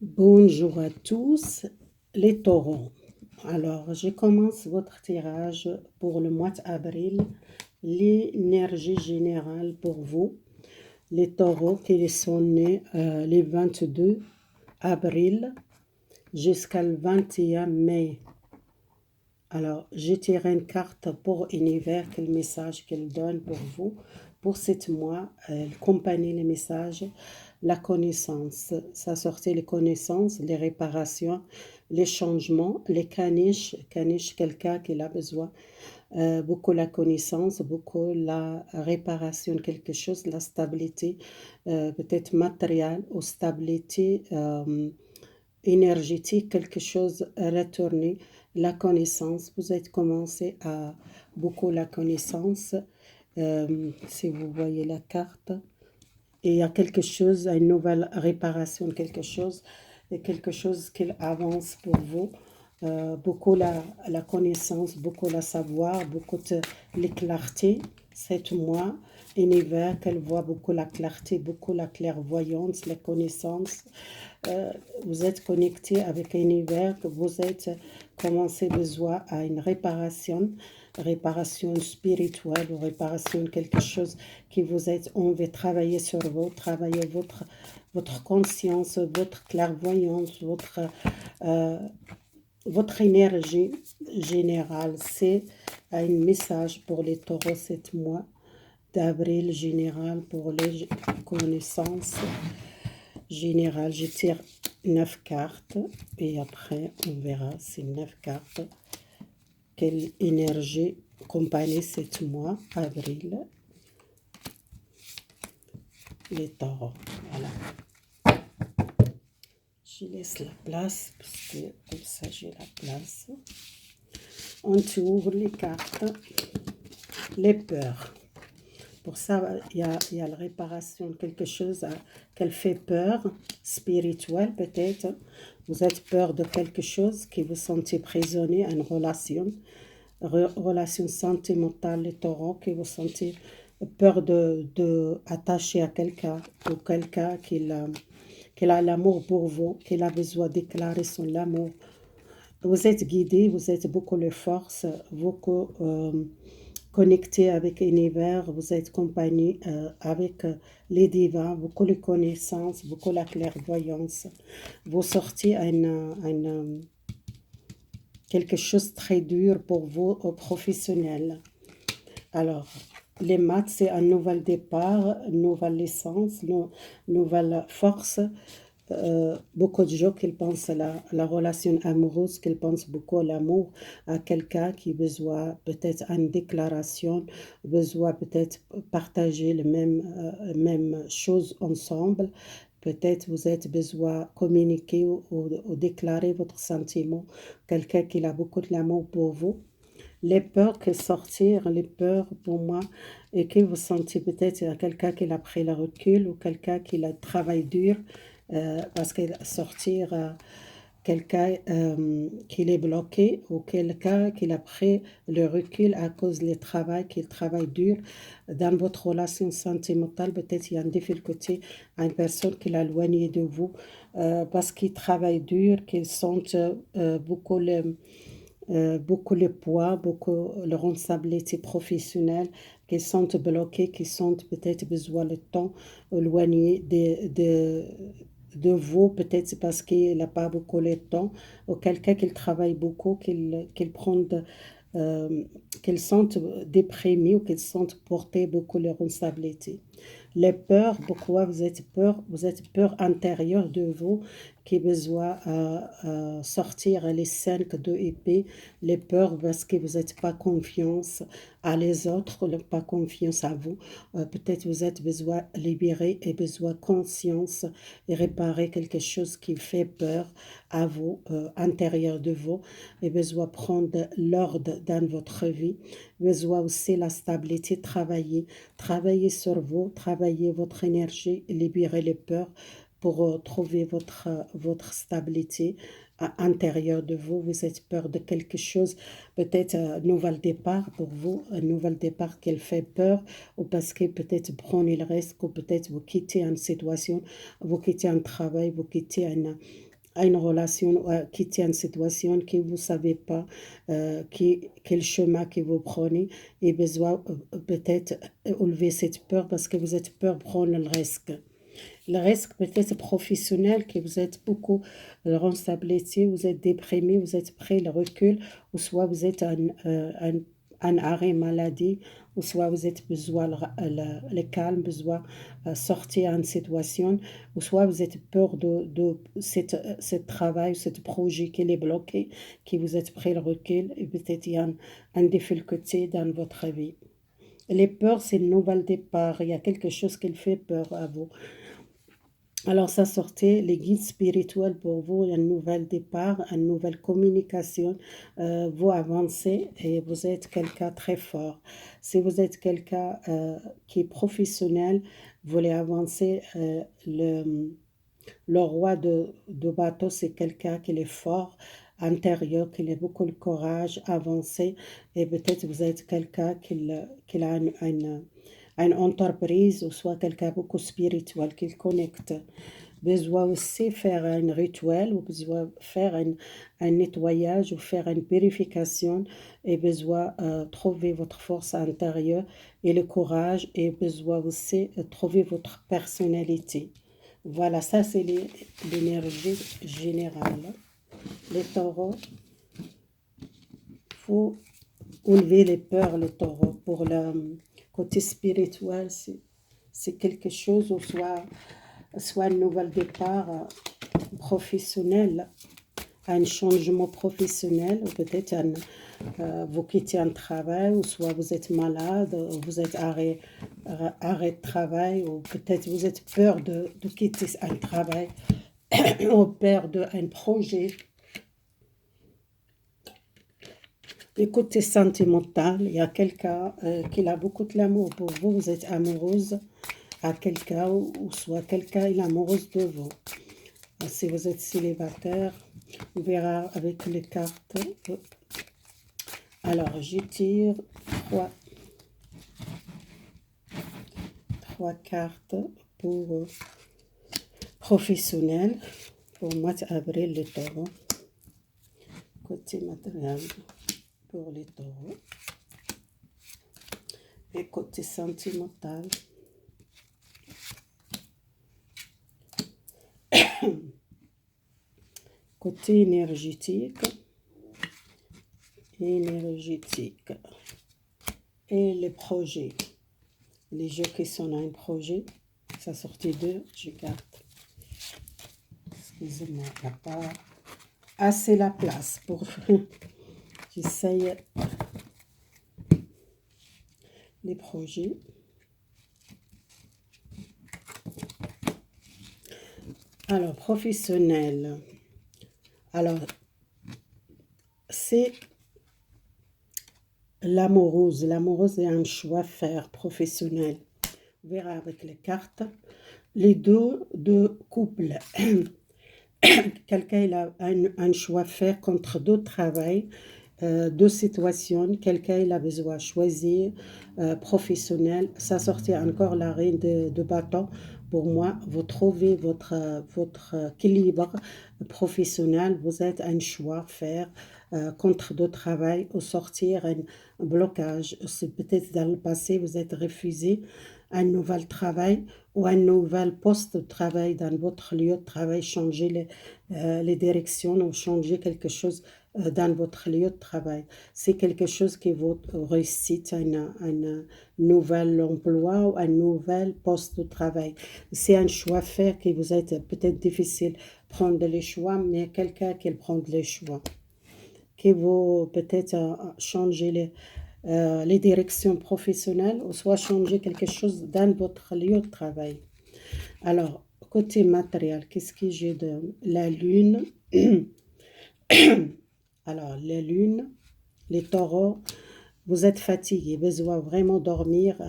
Bonjour à tous, les taureaux. Alors, je commence votre tirage pour le mois d'avril, l'énergie générale pour vous, les taureaux qui sont nés les 22 avril jusqu'à le 21 mai. Alors, je tire une carte pour univers, quel message qu'elle donne pour vous, pour 7 mois, elle accompagne les messages, la connaissance, ça sortait les connaissances, les réparations, les changements, les caniches, quelqu'un qui a besoin, beaucoup la connaissance, beaucoup la réparation de quelque chose, la stabilité, peut-être matérielle ou stabilité énergétique, quelque chose à retourner, la connaissance. Vous êtes commencé à beaucoup la connaissance, si vous voyez la carte. Et il y a quelque chose, une nouvelle réparation, quelque chose qui avance pour vous. Beaucoup la connaissance, beaucoup la savoir, beaucoup de la clarté. 7 mois, univers, qu'elle voit beaucoup la clarté, beaucoup la clairvoyance, la connaissance. Vous êtes connecté avec l'univers, que vous êtes commencé besoin à une réparation spirituelle ou réparation de quelque chose qui vous êtes, on veut travailler sur vous, travailler votre conscience, votre clairvoyance, votre énergie générale. C'est un message pour les taureaux 7 mois d'avril général pour les connaissances générales. Je tire 9 cartes et après on verra ces 9 cartes. Quelle énergie accompagne 7 mois, avril, les taureaux. Voilà. Je laisse la place parce que comme ça j'ai la place. On ouvre les cartes, les peurs. Pour ça, il y a la réparation, quelque chose qu'elle fait peur, spirituelle peut-être. Vous êtes peur de quelque chose qui vous sentez prisonnier à une relation sentimentale, les taureaux, qui vous sentez peur de attacher à quelqu'un ou quelqu'un qu'il a l'amour pour vous, qu'il a besoin de déclarer son amour. Vous êtes guidé, vous êtes beaucoup de force, beaucoup connecté avec l'univers, vous êtes accompagné avec les divins, beaucoup de connaissances, beaucoup la clairvoyance. Vous sortez quelque chose de très dur pour vous, professionnel. Alors, les maths, c'est un nouvel départ, une nouvelle licence, nouvelle force. Beaucoup de gens qui pensent à la relation amoureuse, qui pensent beaucoup à l'amour, à quelqu'un qui besoin peut-être une déclaration, besoin peut-être partager les mêmes choses ensemble. Peut-être vous êtes besoin communiquer ou déclarer votre sentiment, quelqu'un qui a beaucoup de l'amour pour vous. Les peurs que sortir, les peurs pour moi, et que vous sentez peut-être quelqu'un qui a pris le recul ou quelqu'un qui a travaillé dur, parce que sortir quelqu'un qui est bloqué ou quelqu'un qui a pris le recul à cause du travail, qu'il travaille dur dans votre relation sentimentale, peut-être il y a une difficulté à une personne qui l'a éloigné de vous, parce qu'il travaille dur, qu'il sent beaucoup le poids, beaucoup la responsabilité professionnelle, qui sont bloqués, qui sont peut-être besoin de temps éloignés de vous, peut-être parce qu'il n'a pas beaucoup de temps, ou quelqu'un qui travaille beaucoup, qu'il prend qu'ils sont déprimés ou qu'ils sont portés beaucoup de responsabilités. Les peurs, pourquoi vous êtes peur intérieure de vous qui besoin sortir les 5 de épée, les peurs parce que vous n'êtes pas confiance à les autres, pas confiance à vous. Peut-être vous êtes besoin libérer et besoin conscience et réparer quelque chose qui fait peur à vous, intérieur de vous, et besoin prendre l'ordre dans votre vie, besoin aussi la stabilité, travailler sur vous, travailler votre énergie, libérer les peurs pour trouver votre stabilité à l'intérieur de vous. Vous êtes peur de quelque chose, peut-être un nouvel départ pour vous, un nouvel départ qui fait peur, ou parce que peut-être prenez le risque, ou peut-être vous quittez une situation, vous quittez un travail, vous quittez à une relation, quitter une situation que vous ne savez pas quel chemin que vous prenez et besoin peut-être enlever cette peur parce que vous êtes peur de prendre le risque. Le risque peut-être professionnel, que vous êtes beaucoup responsabilité, vous êtes déprimé, vous êtes prêt le recul, ou soit vous êtes un arrêt maladie, ou soit vous êtes besoin le calme, besoin sortir d'une situation, ou soit vous êtes peur de ce travail, ce projet qui est bloqué, qui vous êtes prêt le recul, et peut-être il y a une difficulté dans votre vie. Les peurs, c'est le nouvel départ. Il y a quelque chose qui fait peur à vous. Alors, ça sortait les guides spirituels pour vous, un nouvel départ, une nouvelle communication. Vous avancez et vous êtes quelqu'un très fort. Si vous êtes quelqu'un qui est professionnel, vous voulez avancer, le roi de bateau, c'est quelqu'un qui est fort, intérieur, qui a beaucoup de courage, avancé. Et peut-être vous êtes quelqu'un qui a une entreprise ou soit quelqu'un beaucoup spirituel qui le connecte. Besoin aussi faire un rituel ou besoin faire un nettoyage ou faire une purification et besoin trouver votre force intérieure et le courage et besoin aussi trouver votre personnalité. Voilà, ça c'est l'énergie générale. Les taureaux, faut enlever les peurs, les taureaux. Pour le côté spirituel, c'est quelque chose, ou soit un nouvel départ professionnel, un changement professionnel, ou peut-être vous quittez un travail, ou soit vous êtes malade, ou vous êtes arrêt de travail, ou peut-être vous êtes peur de quitter un travail, ou peur d'un projet. Le côté sentimental, il y a quelqu'un qui a beaucoup de l'amour pour vous, vous êtes amoureuse à quelqu'un, ou soit quelqu'un est amoureuse de vous. Si vous êtes célibataire, on verra avec les cartes. Alors, je tire trois cartes pour professionnel, pour mois d'avril, le taureau. Côté matériel pour les taureaux. Et côté sentimental. Côté énergétique. Et les projets. Les jeux qui sont dans un projet. Ça sortait deux, je garde. Excusez-moi, il n'y a pas assez la place pour... J'essaye les projets. Alors, professionnel. Alors, c'est l'amoureuse. L'amoureuse est un choix à faire professionnel. On verra avec les cartes. Les deux couples. Quelqu'un a un choix à faire contre deux travails, deux situations. Quelqu'un il a besoin de choisir professionnel. Ça sortait encore la reine de bâton. Pour moi, vous trouvez votre équilibre professionnel. Vous êtes un choix à faire contre deux travails ou sortir un blocage. C'est peut-être dans le passé, vous êtes refusé un nouvel travail ou un nouvel poste de travail dans votre lieu de travail, changer les directions ou changer quelque chose dans votre lieu de travail. C'est quelque chose qui vous réussit, un nouvel emploi ou un nouvel poste de travail. C'est un choix à faire qui vous est peut-être difficile de prendre les choix, mais quelqu'un qui prend les choix, qui vous peut-être changer les directions professionnelles ou soit changer quelque chose dans votre lieu de travail. Alors, côté matériel, qu'est-ce que j'ai de la lune? Alors, la lune, les taureaux, vous êtes fatigué, besoin vraiment dormir.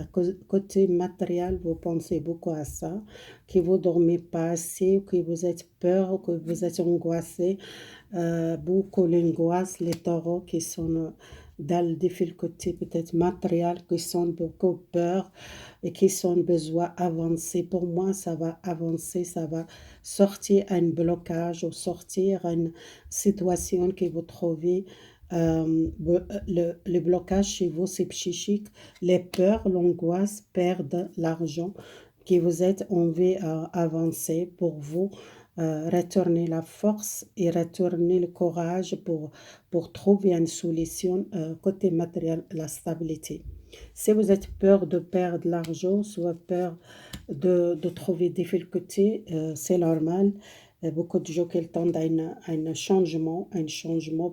Côté matériel, vous pensez beaucoup à ça, que vous ne dormez pas assez, que vous êtes peur, que vous êtes angoissé. Beaucoup l'angoisse, les taureaux qui sont dans les difficultés peut-être matérielles, qui sont beaucoup peur et qui sont besoin d'avancer. Pour moi, ça va avancer, ça va sortir un blocage ou sortir une situation que vous trouvez. Le blocage chez vous, c'est psychique, les peurs, l'angoisse, perdre l'argent, que vous êtes envie à avancer pour vous, retourner la force et retourner le courage pour trouver une solution côté matériel, la stabilité. Si vous êtes peur de perdre l'argent, soit peur de trouver des difficultés, c'est normal. Beaucoup de gens qui tendent à un changement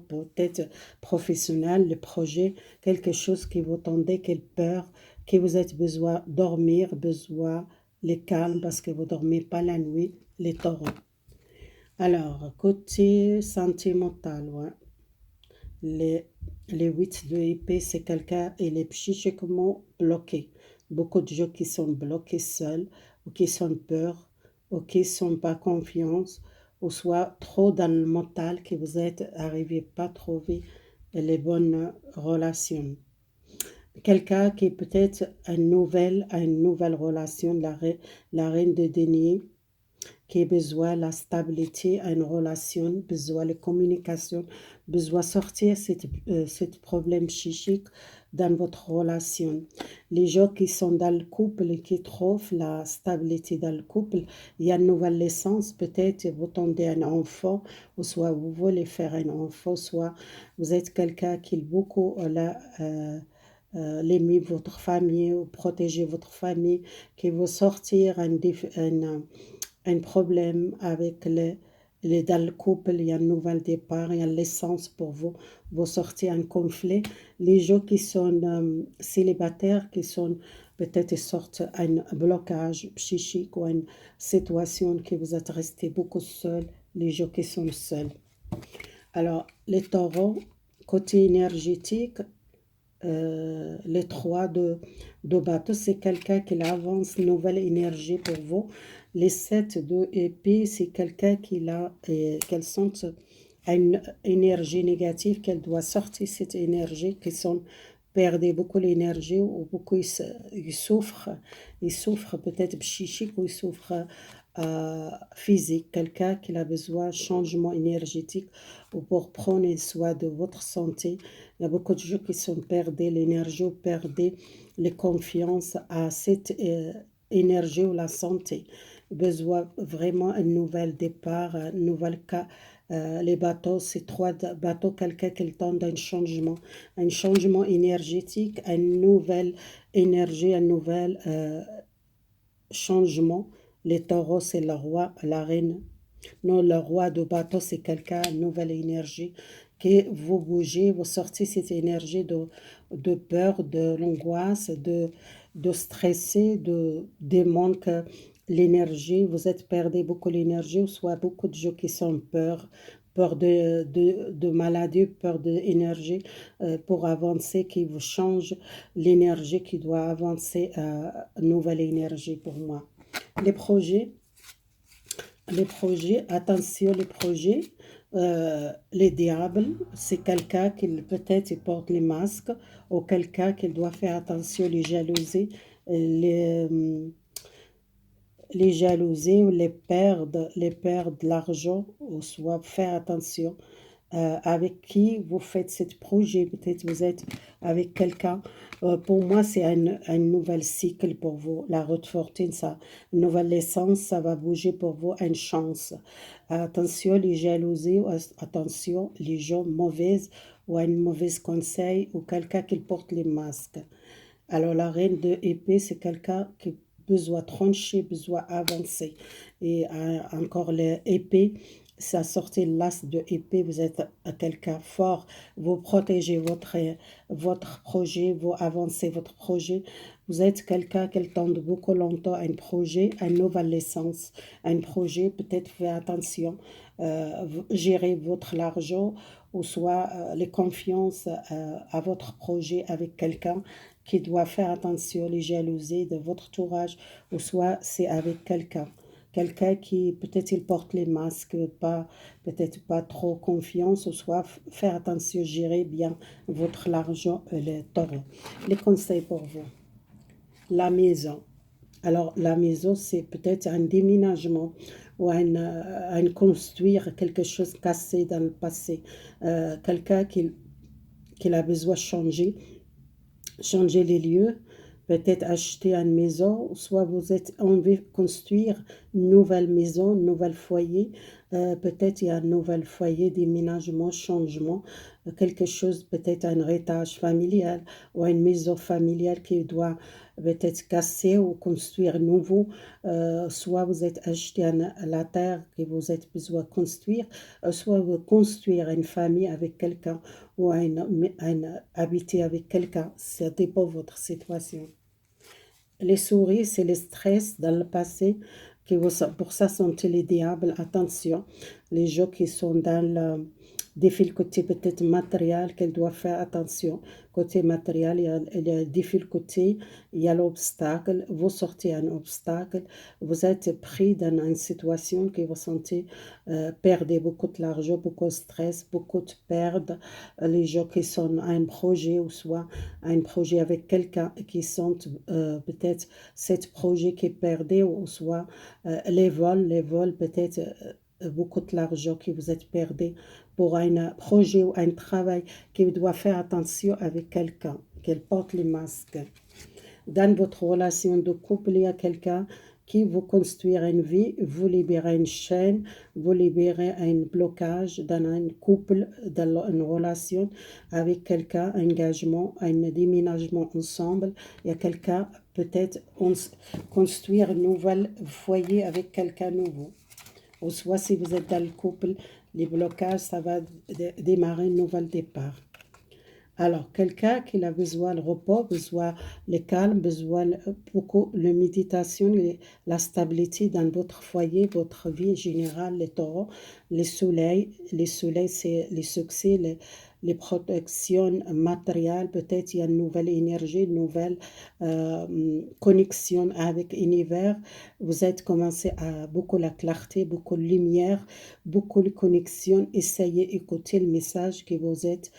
peut-être professionnel, le projet, quelque chose qui vous tendez, quelle peur, que vous avez besoin de dormir, besoin le calme parce que vous ne dormez pas la nuit, les taureaux. Alors, côté sentimental, ouais. Les, les 8 de épée, c'est quelqu'un, il est psychiquement bloqué. Beaucoup de gens qui sont bloqués seuls, ou qui sont peur, ou qui sont pas confiance, ou soit trop dans le mental, que vous êtes arrivé pas à trouver les bonnes relations. Quelqu'un qui peut-être une nouvelle relation, la reine de denier, qui a besoin de la stabilité à une relation, besoin de communication, besoin de sortir cette problème psychique dans votre relation. Les gens qui sont dans le couple et qui trouvent la stabilité dans le couple, il y a une nouvelle naissance, peut-être vous tendez un enfant, ou soit vous voulez faire un enfant, soit vous êtes quelqu'un qui est beaucoup l'aimer votre famille ou protéger votre famille, qui veut sortir un problème avec dans le couple, il y a un nouvel départ, il y a l'essence pour vous, vous sortez un conflit. Les gens qui sont célibataires, qui sont peut-être sortent un blocage psychique ou une situation que vous êtes resté beaucoup seul, les gens qui sont seuls. Alors, les taureaux, côté énergétique, les trois de bateau, c'est quelqu'un qui avance une nouvelle énergie pour vous. Les 7 de épée, c'est quelqu'un qu'elle sent une énergie négative, qu'elle doit sortir cette énergie, qui sont perdent beaucoup l'énergie ou beaucoup ils souffrent peut-être psychique ou ils souffrent physique, quelqu'un qui a besoin de changement énergétique ou pour prendre soin de votre santé. Il y a beaucoup de gens qui sont perdus l'énergie ou perdus la confiance à cette énergie ou la santé. Besoin vraiment un nouvel départ, un nouvel cas. Les bateaux, c'est trois bateaux, quelqu'un qui tente un changement énergétique, une nouvelle énergie, un nouvel changement. Les taureaux, c'est le roi, la reine. Non, le roi de bateau, c'est quelqu'un, une nouvelle énergie, que vous bougez, vous sortez cette énergie de peur, de l'angoisse, de stresser, de manque l'énergie. Vous êtes perdu beaucoup l'énergie, ou soit beaucoup de gens qui sont peur de maladie, peur d'énergie, pour avancer, qui vous change l'énergie qui doit avancer à nouvelle énergie pour moi. Les projets, attention les projets, les diables, c'est quelqu'un qui peut-être il porte les masques, ou quelqu'un qui doit faire attention les jalousies, les, les jalousies ou les perdre de l'argent, ou soit faire attention avec qui vous faites ce projet. Peut-être vous êtes avec quelqu'un. Pour moi, c'est un nouvel cycle pour vous. La route fortune, ça, une nouvelle essence, ça va bouger pour vous, une chance. Attention les jalousies, attention les gens mauvaises ou un mauvais conseil ou quelqu'un qui porte les masques. Alors la reine de épée, c'est quelqu'un qui besoin trancher, besoin avancer. Et encore l'épée, ça sortait l'as de épée, vous êtes quelqu'un fort, vous protégez votre projet, vous avancez votre projet. Vous êtes quelqu'un qui tente beaucoup longtemps un projet, une nouvelle licence, un projet, peut-être faire attention, gérer votre argent ou soit les confiances à votre projet avec quelqu'un qui doit faire attention les jalousies de votre entourage ou soit c'est avec quelqu'un. quelqu'un qui peut-être il porte les masques, peut-être pas trop confiance, ou soit faire attention, gérer bien votre argent, les taureaux. Les conseils pour vous. La maison. Alors, la maison, c'est peut-être un déménagement ou un construire quelque chose cassé dans le passé. Quelqu'un qui a besoin de changer les lieux, peut-être acheter une maison, soit vous êtes envie de construire une nouvelle maison, un nouvel foyer, peut-être il y a un nouvel foyer, déménagement, changement, quelque chose, peut-être un héritage familial ou une maison familiale qui doit peut-être casser ou construire nouveau, soit vous êtes acheté la terre que vous êtes besoin de construire, soit vous construire une famille avec quelqu'un ou habiter avec quelqu'un, ça dépend de votre situation. Les souris, c'est le stress dans le passé, pour ça sont les diables. Attention, les gens qui sont dans le difficulté peut-être matériel, qu'elles doivent faire attention. Côté matériel, il y a difficulté, il y a l'obstacle, vous sortez un obstacle, vous êtes pris dans une situation que vous sentez perdre beaucoup de l'argent, beaucoup de stress, beaucoup de perte. Les gens qui sont à un projet ou soit à un projet avec quelqu'un qui sont peut-être cet projet qui est perdu ou soit les vols peut-être beaucoup de l'argent que vous êtes perdu pour un projet ou un travail qui doit faire attention avec quelqu'un, qu'elle porte les masques. Dans votre relation de couple, il y a quelqu'un qui vous construire une vie, vous libérez une chaîne, vous libérez un blocage dans un couple, dans une relation avec quelqu'un, un engagement, un déménagement ensemble. Il y a quelqu'un, peut-être, construire un nouvel foyer avec quelqu'un nouveau. Ou soit si vous êtes dans le couple, les blocages, ça va démarrer un nouvel départ. Alors, quelqu'un qui a besoin de repos, besoin de calme, besoin beaucoup de méditation, la stabilité dans votre foyer, votre vie générale, les taureaux, les soleils, c'est les succès, les protections matérielles, peut-être il y a une nouvelle énergie, une nouvelle connexion avec l'univers. Vous êtes commencé à beaucoup la clarté, beaucoup de lumière, beaucoup de connexion. Essayez d'écouter le message que vous êtes,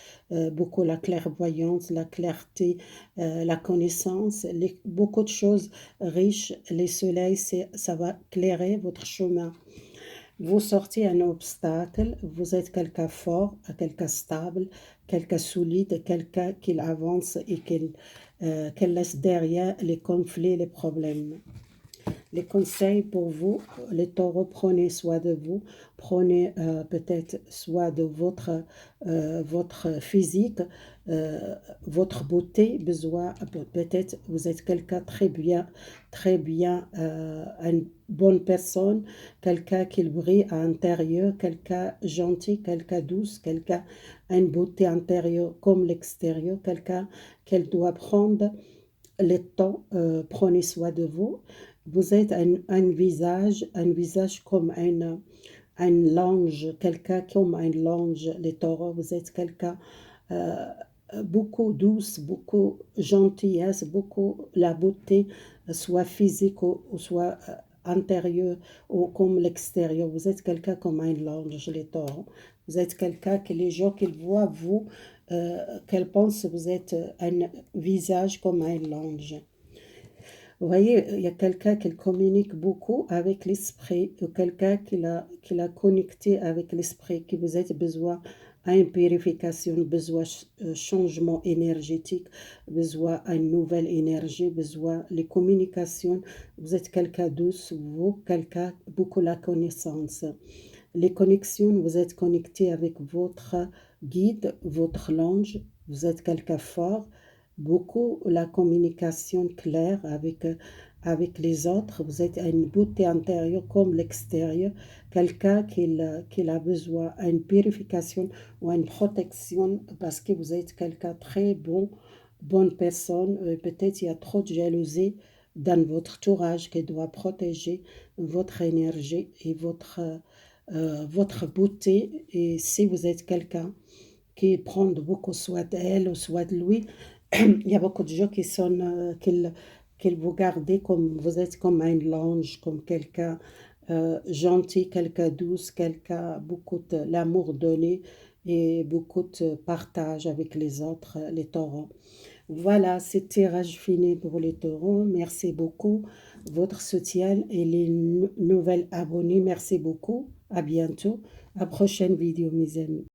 beaucoup la clairvoyance, la clarté, la connaissance, beaucoup de choses riches. Les soleils, ça va éclairer votre chemin. Vous sortez un obstacle, vous êtes quelqu'un fort, quelqu'un stable, quelqu'un solide, quelqu'un qui avance et qui laisse derrière les conflits, les problèmes. Les conseils pour vous, les taureaux, prenez soin de vous, prenez peut-être soin de votre physique, votre beauté, besoin, peut-être vous êtes quelqu'un très bien, une bonne personne, quelqu'un qui brille à l'intérieur, quelqu'un gentil, quelqu'un douce, quelqu'un a une beauté intérieure comme l'extérieur, quelqu'un qu'elle doit prendre le temps, prenez soin de vous. Vous êtes un visage comme un l'ange, quelqu'un comme un l'ange, les taureaux, vous êtes quelqu'un euh, beaucoup douce, beaucoup gentillesse, beaucoup la beauté, soit physique ou soit intérieure ou comme l'extérieur. Vous êtes quelqu'un comme un l'ange, les taureaux. Vous êtes quelqu'un que les gens qu'ils voient, vous, qu'elles pensent, vous êtes un visage comme un l'ange. Vous voyez, il y a quelqu'un qui communique beaucoup avec l'esprit, ou quelqu'un qui l'a connecté avec l'esprit, qui vous êtes besoin à une purification, besoin de changement énergétique, besoin à une nouvelle énergie, besoin les communications. Vous êtes quelqu'un douce, vous, quelqu'un beaucoup la connaissance. Les connexions, vous êtes connecté avec votre guide, votre l'ange, vous êtes quelqu'un fort, beaucoup la communication claire avec les autres, vous êtes à une beauté intérieure comme l'extérieur, quelqu'un qui a besoin d'une purification ou une protection parce que vous êtes quelqu'un très bonne personne, peut-être il y a trop de jalousie dans votre entourage qui doit protéger votre énergie et votre beauté. Et si vous êtes quelqu'un qui prend beaucoup soin d'elle ou soin de lui, il y a beaucoup de gens qui sont, qu'ils vous gardez comme vous êtes comme un ange, comme quelqu'un gentil, quelqu'un douce, quelqu'un beaucoup de l'amour donné et beaucoup de partage avec les autres, les taureaux. Voilà, c'est tirage fini pour les taureaux. Merci beaucoup. Votre soutien et les nouvelles abonnés, merci beaucoup. À bientôt. À prochaine vidéo, mes amis.